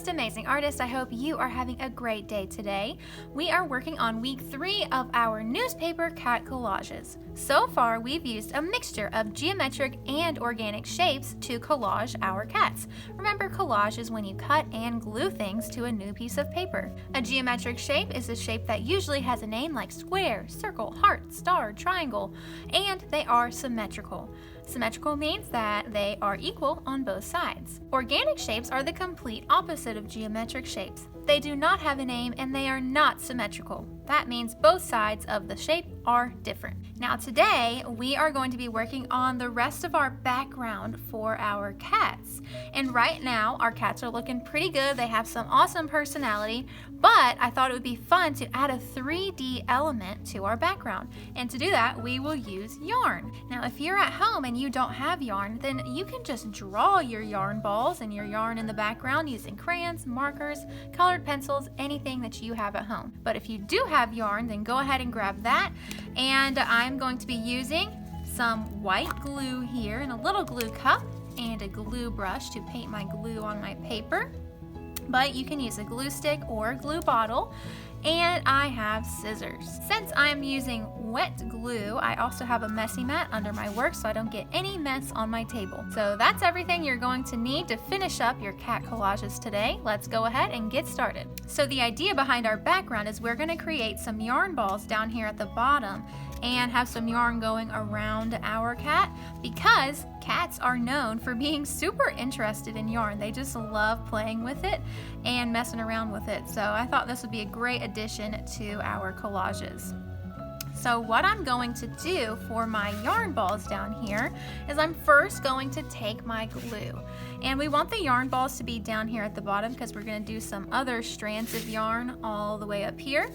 most amazing artist. I hope you are having a great day today. We are working on week 3 of our newspaper cat collages. So far, we've used a mixture of geometric and organic shapes to collage our cats. Remember, collage is when you cut and glue things to a new piece of paper. A geometric shape is a shape that usually has a name like square, circle, heart, star, triangle, and they are symmetrical. Symmetrical means that they are equal on both sides. Organic shapes are the complete opposite of geometric shapes. They do not have a name and they are not symmetrical. That means both sides of the shape are different. Now today, we are going to be working on the rest of our background for our cats. And right now, our cats are looking pretty good. They have some awesome personality, but I thought it would be fun to add a 3D element to our background. And to do that, we will use yarn. Now, if you're at home and you don't have yarn, then you can just draw your yarn balls and your yarn in the background using crayons, markers, colored pencils, anything that you have at home. But if you do have yarn, then go ahead and grab that. And I'm going to be using some white glue here in a little glue cup and a glue brush to paint my glue on my paper. But you can use a glue stick or a glue bottle. And I have scissors. Since I'm using wet glue, I also have a messy mat under my work so I don't get any mess on my table. So that's everything you're going to need to finish up your cat collages today. Let's go ahead and get started. So the idea behind our background is we're going to create some yarn balls down here at the bottom and have some yarn going around our cat because cats are known for being super interested in yarn. They just love playing with it and messing around with it. So I thought this would be a great addition to our collages. So what I'm going to do for my yarn balls down here is I'm first going to take my glue. And we want the yarn balls to be down here at the bottom because we're going to do some other strands of yarn all the way up here.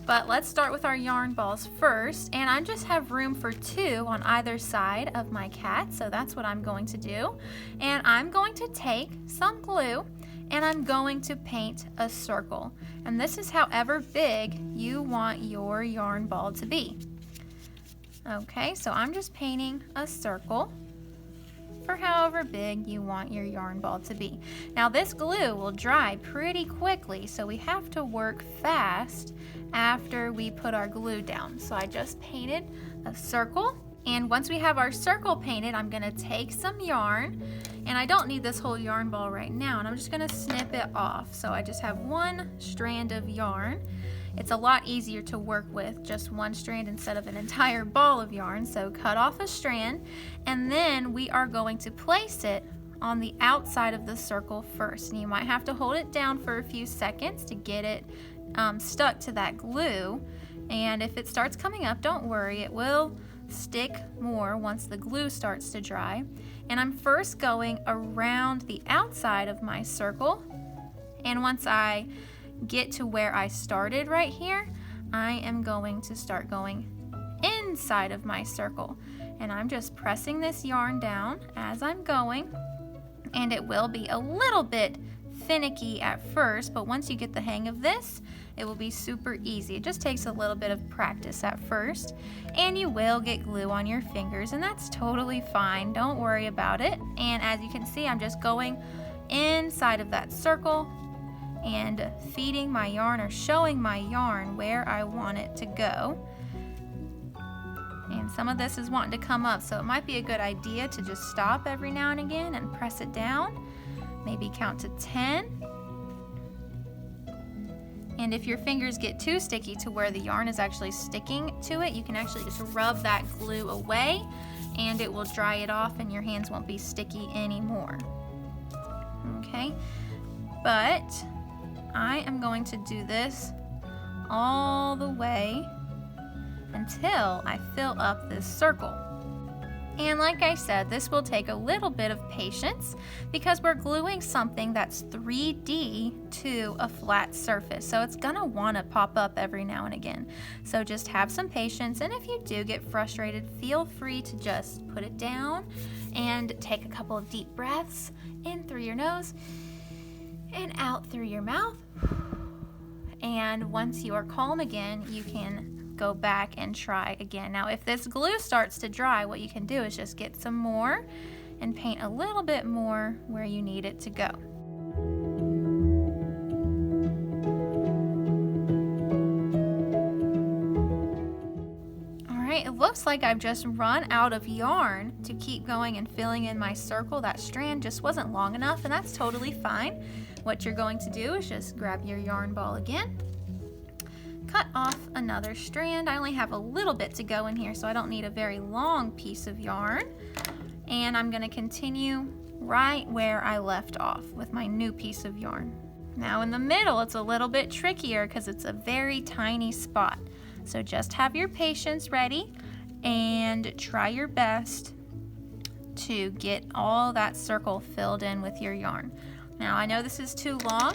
But let's start with our yarn balls first, and I just have room for 2 on either side of my cat, so that's what I'm going to do. And I'm going to take some glue and I'm going to paint a circle. And this is however big you want your yarn ball to be. Okay, so I'm just painting a circle for however big you want your yarn ball to be. Now this glue will dry pretty quickly, so we have to work fast after we put our glue down. So I just painted a circle, and once we have our circle painted, I'm gonna take some yarn, and I don't need this whole yarn ball right now, and I'm just gonna snip it off. So I just have one strand of yarn. It's a lot easier to work with just one strand instead of an entire ball of yarn. So cut off a strand, and then we are going to place it on the outside of the circle first. And you might have to hold it down for a few seconds to get it stuck to that glue. And if it starts coming up, don't worry, it will stick more once the glue starts to dry. And I'm first going around the outside of my circle, and once I get to where I started right here, I am going to start going inside of my circle, and I'm just pressing this yarn down as I'm going, and it will be a little bit finicky at first, but once you get the hang of this, it will be super easy. It just takes a little bit of practice at first, and you will get glue on your fingers, and that's totally fine. Don't worry about it. And as you can see, I'm just going inside of that circle and feeding my yarn or showing my yarn where I want it to go. And some of this is wanting to come up, so it might be a good idea to just stop every now and again and press it down. Maybe count to 10. And if your fingers get too sticky to where the yarn is actually sticking to it, you can actually just rub that glue away and it will dry it off and your hands won't be sticky anymore. Okay, but I am going to do this all the way until I fill up this circle. And like I said, this will take a little bit of patience because we're gluing something that's 3D to a flat surface. So it's gonna wanna pop up every now and again. So just have some patience, and if you do get frustrated, feel free to just put it down and take a couple of deep breaths in through your nose and out through your mouth. And once you are calm again, you can go back and try again. Now, if this glue starts to dry, what you can do is just get some more and paint a little bit more where you need it to go. looks like I've just run out of yarn to keep going and filling in my circle. That strand just wasn't long enough, and that's totally fine. What you're going to do is just grab your yarn ball again, cut off another strand. I only have a little bit to go in here, so I don't need a very long piece of yarn. And I'm going to continue right where I left off with my new piece of yarn. Now in the middle, it's a little bit trickier because it's a very tiny spot. So just have your patience ready and try your best to get all that circle filled in with your yarn. Now I know this is too long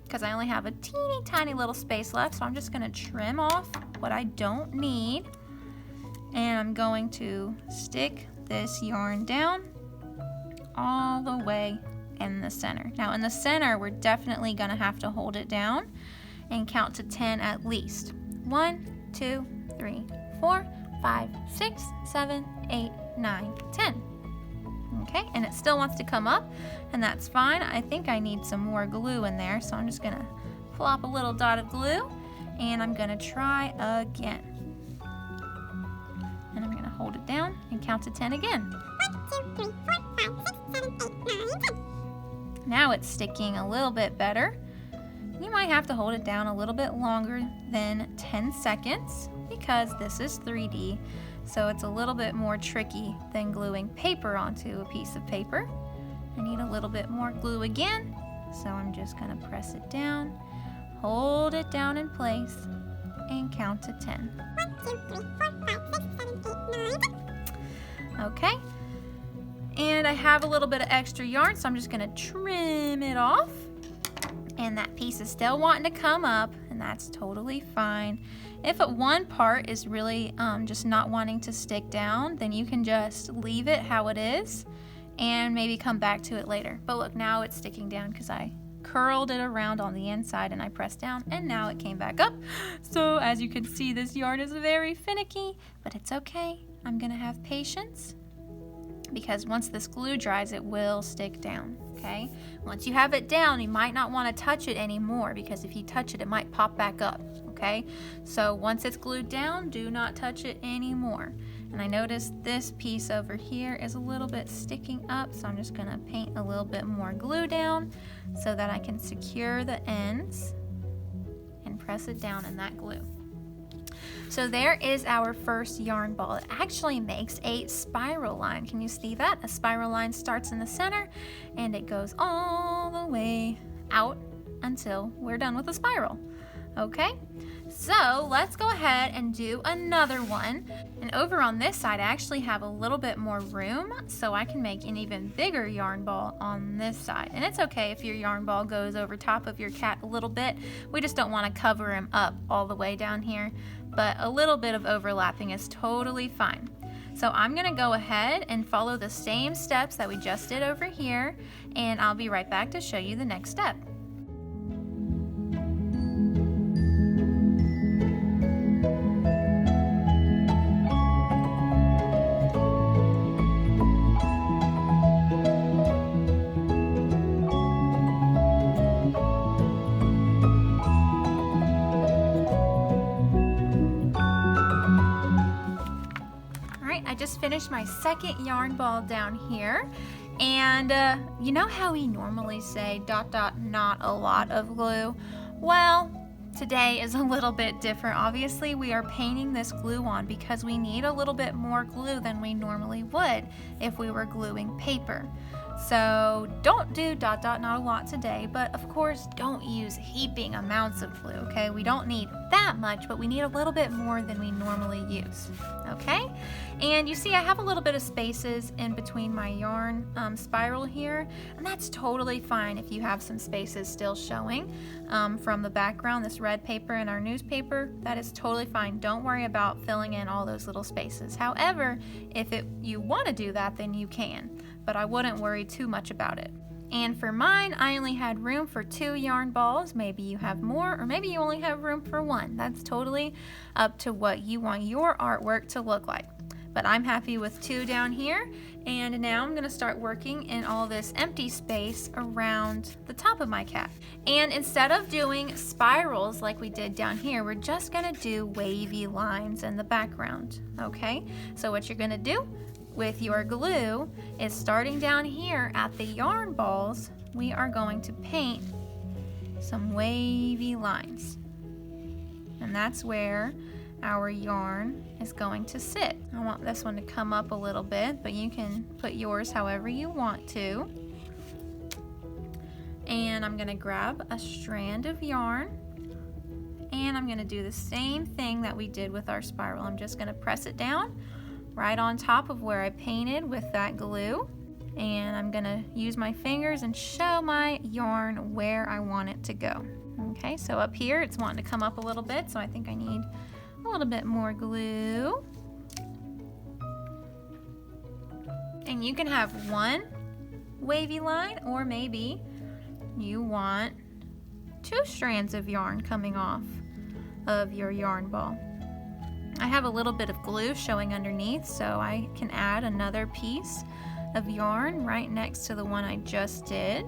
because I only have a teeny tiny little space left, so I'm just going to trim off what I don't need, and I'm going to stick this yarn down all the way in the center. Now in the center, we're definitely going to have to hold it down and count to 10 at least. 1, 2, 3, 4, 5, 6, 7, 8, 9, 10. Okay, and it still wants to come up, and that's fine. I think I need some more glue in there, so I'm just gonna plop a little dot of glue, and I'm gonna try again. And I'm gonna hold it down and count to 10 again. 1, 2, 3, 4, 5, 6, 7, 8, 9, 10. Now it's sticking a little bit better. You might have to hold it down a little bit longer than 10 seconds because this is 3D. So it's a little bit more tricky than gluing paper onto a piece of paper. I need a little bit more glue again, so I'm just going to press it down, hold it down in place, and count to 10. 1, 2, 3, 4, 5, 6, 7, 8, 9. Okay, and I have a little bit of extra yarn, so I'm just going to trim it off. And that piece is still wanting to come up, and that's totally fine. If one part is really just not wanting to stick down, then you can just leave it how it is and maybe come back to it later. But look, now it's sticking down because I curled it around on the inside and I pressed down, and now it came back up. So as you can see, this yarn is very finicky, but it's okay. I'm gonna have patience because once this glue dries, it will stick down. Okay, once you have it down, you might not want to touch it anymore because if you touch it, it might pop back up. Okay, so once it's glued down, do not touch it anymore. And I noticed this piece over here is a little bit sticking up, so I'm just going to paint a little bit more glue down so that I can secure the ends and press it down in that glue. So there is our first yarn ball. It actually makes a spiral line. Can you see that? A spiral line starts in the center and it goes all the way out until we're done with the spiral. Okay, so let's go ahead and do another one. And over on this side, I actually have a little bit more room, so I can make an even bigger yarn ball on this side. And it's okay if your yarn ball goes over top of your cat a little bit. We just don't want to cover him up all the way down here, but a little bit of overlapping is totally fine. So I'm going to go ahead and follow the same steps that we just did over here, and I'll be right back to show you the next step. I just finished my second yarn ball down here, and you know how we normally say ... not a lot of glue? Well, today is a little bit different. Obviously, we are painting this glue on because we need a little bit more glue than we normally would if we were gluing paper. So don't do ... not a lot today, but of course don't use heaping amounts of glue, okay? We don't need that much, but we need a little bit more than we normally use, okay? And you see I have a little bit of spaces in between my yarn spiral here, and that's totally fine if you have some spaces still showing from the background, this red paper in our newspaper. That is totally fine. Don't worry about filling in all those little spaces. However, if you want to do that, then you can, but I wouldn't worry too much about it. And for mine, I only had room for 2 yarn balls. Maybe you have more, or maybe you only have room for 1. That's totally up to what you want your artwork to look like. But I'm happy with 2 down here, And now I'm gonna start working in all this empty space around the top of my cat. And instead of doing spirals like we did down here, we're just gonna do wavy lines in the background, okay? So what you're gonna do with your glue is, starting down here at the yarn balls, we are going to paint some wavy lines. And that's where our yarn is going to sit. I want this one to come up a little bit, but you can put yours however you want to. And I'm gonna grab a strand of yarn, and I'm gonna do the same thing that we did with our spiral. I'm just gonna press it down right on top of where I painted with that glue, and I'm gonna use my fingers and show my yarn where I want it to go. Okay, so up here it's wanting to come up a little bit, so I think I need a little bit more glue. And you can have one wavy line, or maybe you want 2 strands of yarn coming off of your yarn ball. I have a little bit of glue showing underneath, so I can add another piece of yarn right next to the one I just did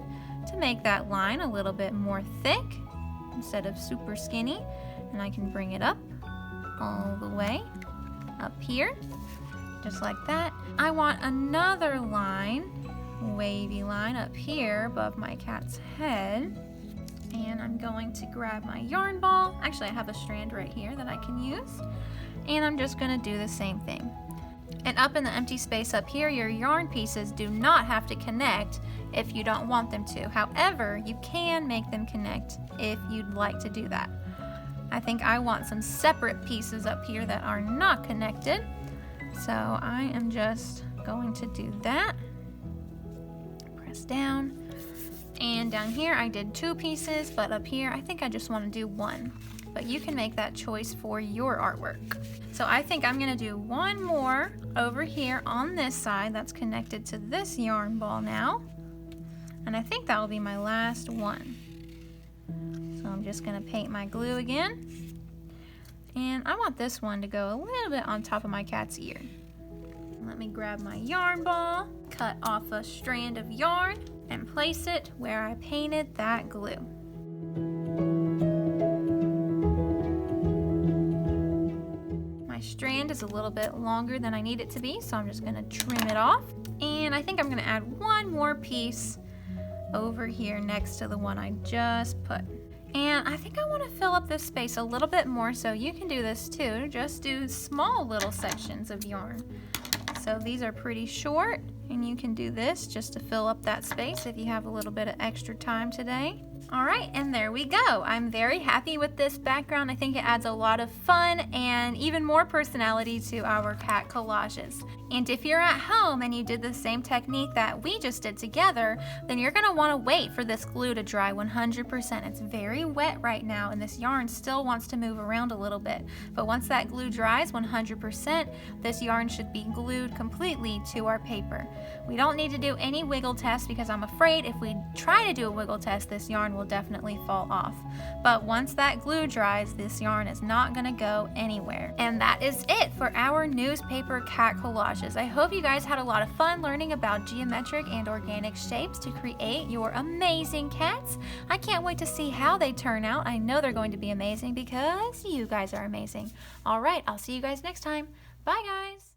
to make that line a little bit more thick instead of super skinny. And I can bring it up all the way up here, just like that. I want another line, wavy line up here above my cat's head. And I'm going to grab my yarn ball. Actually, I have a strand right here that I can use. And I'm just gonna do the same thing. And up in the empty space up here, your yarn pieces do not have to connect if you don't want them to. However, you can make them connect if you'd like to do that. I think I want some separate pieces up here that are not connected. So I am just going to do that. Press down. And down here I did 2 pieces, but up here I think I just want to do 1. But you can make that choice for your artwork. So I think I'm gonna do 1 more over here on this side that's connected to this yarn ball now. And I think that will be my last one. So I'm just gonna paint my glue again. And I want this one to go a little bit on top of my cat's ear. Let me grab my yarn ball, cut off a strand of yarn, and place it where I painted that glue. My strand is a little bit longer than I need it to be, so I'm just gonna trim it off. And I think I'm gonna add 1 more piece over here next to the one I just put. And I think I want to fill up this space a little bit more, so you can do this too. Just do small little sections of yarn. So these are pretty short, and you can do this just to fill up that space if you have a little bit of extra time today. All right, and there we go. I'm very happy with this background. I think it adds a lot of fun and even more personality to our cat collages. And if you're at home and you did the same technique that we just did together, then you're gonna wanna wait for this glue to dry 100%. It's very wet right now, and this yarn still wants to move around a little bit. But once that glue dries 100%, this yarn should be glued completely to our paper. We don't need to do any wiggle test, because I'm afraid if we try to do a wiggle test, this yarn will definitely fall off. But once that glue dries, this yarn is not gonna go anywhere. And that is it for our newspaper cat collages. I hope you guys had a lot of fun learning about geometric and organic shapes to create your amazing cats. I can't wait to see how they turn out. I know they're going to be amazing because you guys are amazing. All right, I'll see you guys next time. Bye, guys.